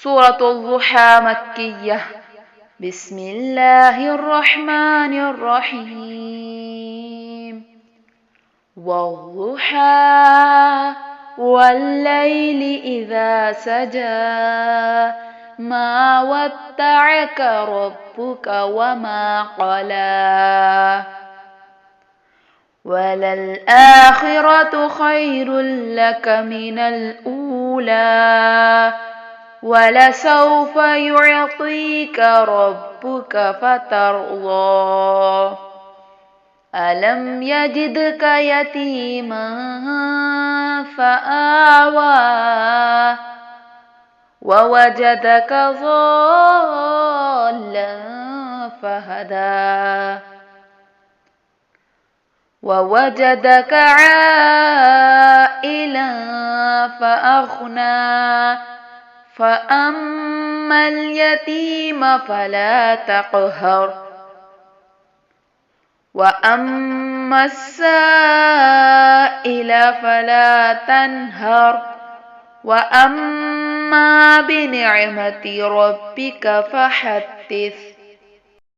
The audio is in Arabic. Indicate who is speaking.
Speaker 1: سورة الضحى مكية. بسم الله الرحمن الرحيم. والضحى والليل إذا سجى ما ودعك ربك وما قلى وللآخرة خير لك من الأولى ولسوف يعطيك ربك فترضى ألم يجدك يتيما فآوى ووجدك ضالا فهدى ووجدك عائلا فأغنى فأما اليتيم فلا تقهر وأما السائل فلا تنهر وأما بنعمة ربك فحدث.